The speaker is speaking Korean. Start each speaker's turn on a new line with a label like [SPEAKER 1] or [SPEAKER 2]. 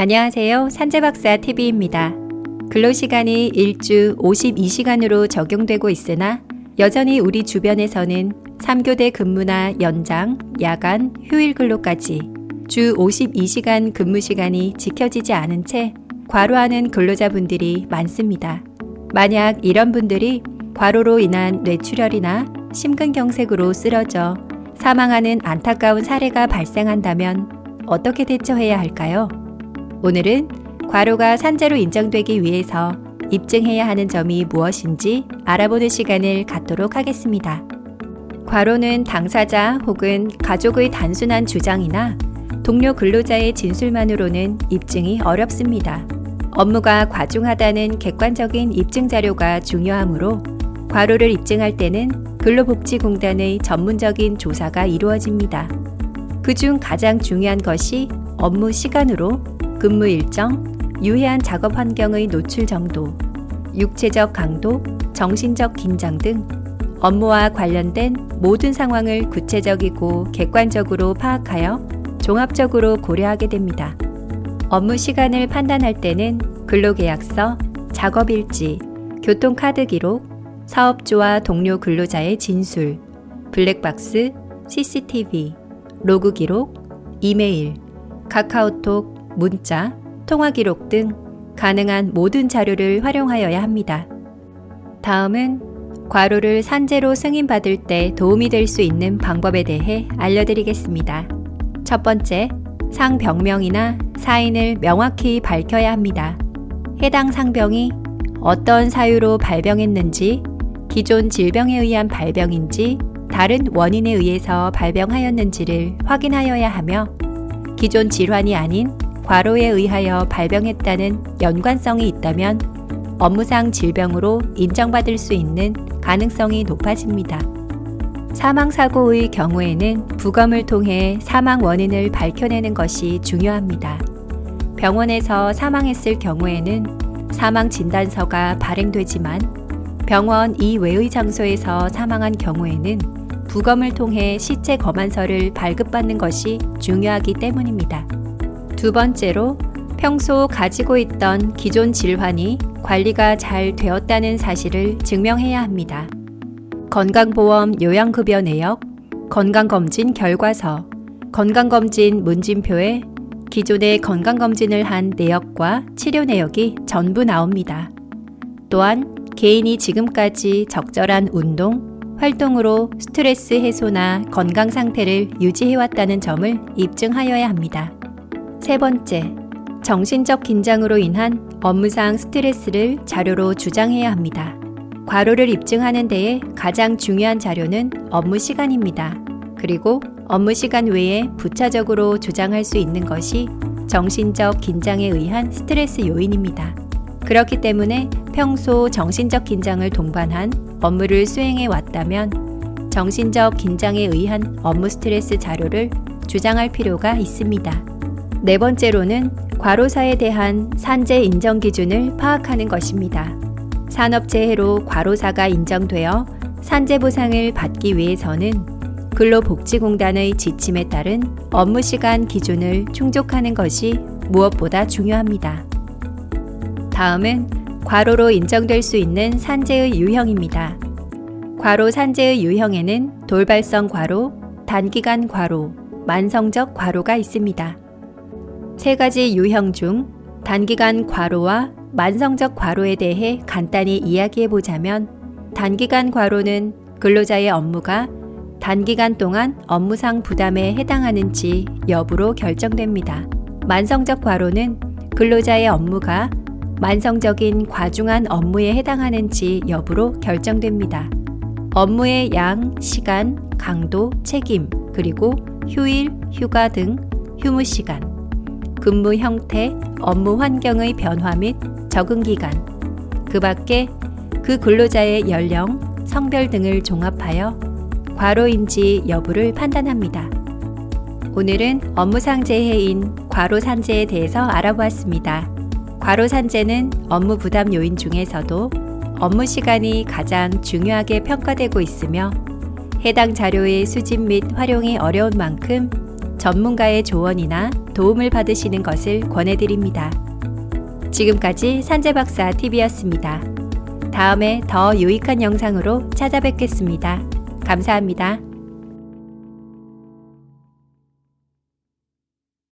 [SPEAKER 1] 안녕하세요. 산재박사 TV입니다. 근로시간이 일주 52시간으로 적용되고 있으나 여전히 우리 주변에서는 3교대 근무나 연장, 야간, 휴일 근로까지 주 52시간 근무시간이 지켜지지 않은 채 과로하는 근로자분들이 많습니다. 만약 이런 분들이 과로로 인한 뇌출혈이나 심근경색으로 쓰러져 사망하는 안타까운 사례가 발생한다면 어떻게 대처해야 할까요? 오늘은 과로가 산재로 인정되기 위해서 입증해야 하는 점이 무엇인지 알아보는 시간을 갖도록 하겠습니다. 과로는 당사자 혹은 가족의 단순한 주장이나 동료 근로자의 진술만으로는 입증이 어렵습니다. 업무가 과중하다는 객관적인 입증 자료가 중요하므로 과로를 입증할 때는 근로복지공단의 전문적인 조사가 이루어집니다. 그중 가장 중요한 것이 업무 시간으로 근무 일정, 유해한 작업 환경의 노출 정도, 육체적 강도, 정신적 긴장 등 업무와 관련된 모든 상황을 구체적이고 객관적으로 파악하여 종합적으로 고려하게 됩니다. 업무 시간을 판단할 때는 근로계약서, 작업일지, 교통카드 기록, 사업주와 동료 근로자의 진술, 블랙박스, CCTV, 로그 기록, 이메일, 카카오톡, 문자, 통화 기록 등 가능한 모든 자료를 활용하여야 합니다. 다음은 과로를 산재로 승인받을 때 도움이 될 수 있는 방법에 대해 알려드리겠습니다. 첫 번째, 상병명이나 사인을 명확히 밝혀야 합니다. 해당 상병이 어떤 사유로 발병했는지, 기존 질병에 의한 발병인지, 다른 원인에 의해서 발병하였는지를 확인하여야 하며, 기존 질환이 아닌 과로에 의하여 발병했다는 연관성이 있다면 업무상 질병으로 인정받을 수 있는 가능성이 높아집니다. 사망사고의 경우에는 부검을 통해 사망 원인을 밝혀내는 것이 중요합니다. 병원에서 사망했을 경우에는 사망 진단서가 발행되지만 병원 이외의 장소에서 사망한 경우에는 부검을 통해 시체 검안서를 발급받는 것이 중요하기 때문입니다. 두 번째로, 평소 가지고 있던 기존 질환이 관리가 잘 되었다는 사실을 증명해야 합니다. 건강보험 요양급여 내역, 건강검진 결과서, 건강검진 문진표에 기존에 건강검진을 한 내역과 치료 내역이 전부 나옵니다. 또한 개인이 지금까지 적절한 운동, 활동으로 스트레스 해소나 건강 상태를 유지해왔다는 점을 입증하여야 합니다. 세 번째, 정신적 긴장으로 인한 업무상 스트레스를 자료로 주장해야 합니다. 과로를 입증하는 데에 가장 중요한 자료는 업무 시간입니다. 그리고 업무 시간 외에 부차적으로 주장할 수 있는 것이 정신적 긴장에 의한 스트레스 요인입니다. 그렇기 때문에 평소 정신적 긴장을 동반한 업무를 수행해 왔다면 정신적 긴장에 의한 업무 스트레스 자료를 주장할 필요가 있습니다. 네 번째로는 과로사에 대한 산재 인정 기준을 파악하는 것입니다. 산업재해로 과로사가 인정되어 산재 보상을 받기 위해서는 근로복지공단의 지침에 따른 업무시간 기준을 충족하는 것이 무엇보다 중요합니다. 다음은 과로로 인정될 수 있는 산재의 유형입니다. 과로 산재의 유형에는 돌발성 과로, 단기간 과로, 만성적 과로가 있습니다. 세 가지 유형 중 단기간 과로와 만성적 과로에 대해 간단히 이야기해 보자면, 단기간 과로는 근로자의 업무가 단기간 동안 업무상 부담에 해당하는지 여부로 결정됩니다. 만성적 과로는 근로자의 업무가 만성적인 과중한 업무에 해당하는지 여부로 결정됩니다. 업무의 양, 시간, 강도, 책임, 그리고 휴일, 휴가 등 휴무 시간, 근무 형태, 업무 환경의 변화 및 적응 기간, 그 밖에 그 근로자의 연령, 성별 등을 종합하여 과로인지 여부를 판단합니다. 오늘은 업무상 재해인 과로 산재에 대해서 알아보았습니다. 과로 산재는 업무 부담 요인 중에서도 업무 시간이 가장 중요하게 평가되고 있으며 해당 자료의 수집 및 활용이 어려운 만큼 전문가의 조언이나 도움을 받으시는 것을 권해드립니다. 지금까지 산재박사 TV였습니다. 다음에 더 유익한 영상으로 찾아뵙겠습니다. 감사합니다.